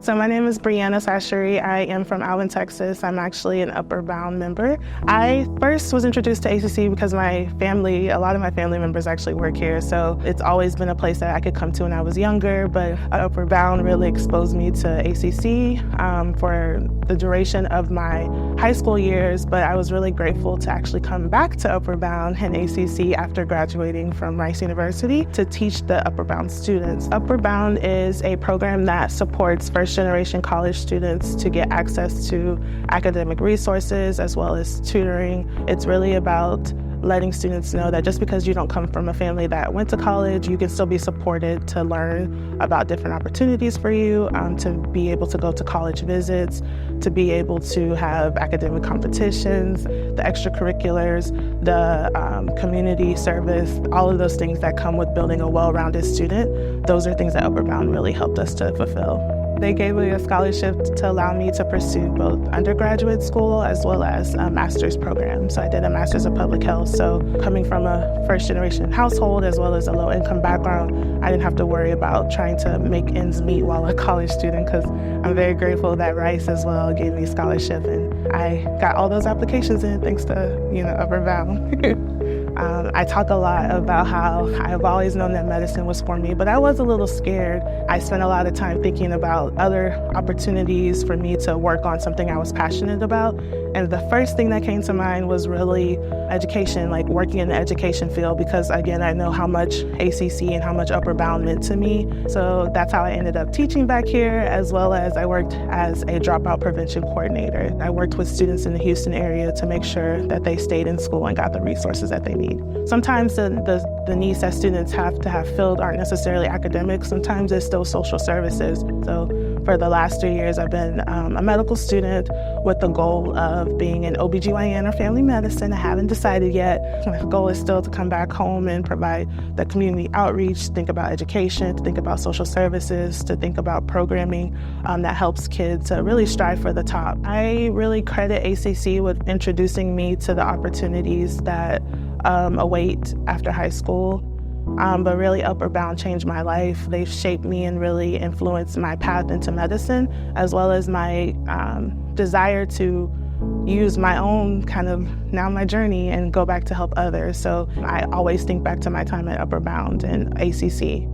So my name is Breanna Chachere. I am from Alvin, Texas. I'm actually an Upward Bound member. I first was introduced to ACC because a lot of my family members actually work here. So it's always been a place that I could come to when I was younger, but Upward Bound really exposed me to ACC for the duration of my high school years. But I was really grateful to actually come back to Upward Bound and ACC after graduating from Rice University to teach the Upward Bound students. Upward Bound is a program that supports first-generation college students to get access to academic resources as well as tutoring. It's really about letting students know that just because you don't come from a family that went to college, you can still be supported to learn about different opportunities for you, to be able to go to college visits, to be able to have academic competitions, the extracurriculars, the community service, all of those things that come with building a well-rounded student. Those are things that Upward Bound really helped us to fulfill. They gave me a scholarship to allow me to pursue both undergraduate school as well as a master's program. So I did a master's of public health. So coming from a first-generation household as well as a low-income background, I didn't have to worry about trying to make ends meet while a college student, because I'm very grateful that Rice as well gave me a scholarship, and I got all those applications in thanks to Upward Bound. I talk a lot about how I've always known that medicine was for me, but I was a little scared. I spent a lot of time thinking about other opportunities for me to work on something I was passionate about. And the first thing that came to mind was really education, like working in the education field, because again, I know how much ACC and how much Upward Bound meant to me. So that's how I ended up teaching back here, as well as I worked as a dropout prevention coordinator. I worked with students in the Houston area to make sure that they stayed in school and got the resources that they need. Sometimes the needs that students have to have filled aren't necessarily academic. Sometimes it's still social services. So for the last 3 years, I've been a medical student with the goal of being an OBGYN or family medicine. I haven't decided yet. My goal is still to come back home and provide the community outreach, think about education, to think about social services, to think about programming that helps kids really strive for the top. I really credit ACC with introducing me to the opportunities that await after high school. But really, Upward Bound changed my life. They've shaped me and really influenced my path into medicine, as well as my desire to use my own my journey and go back to help others. So I always think back to my time at Upward Bound and ACC.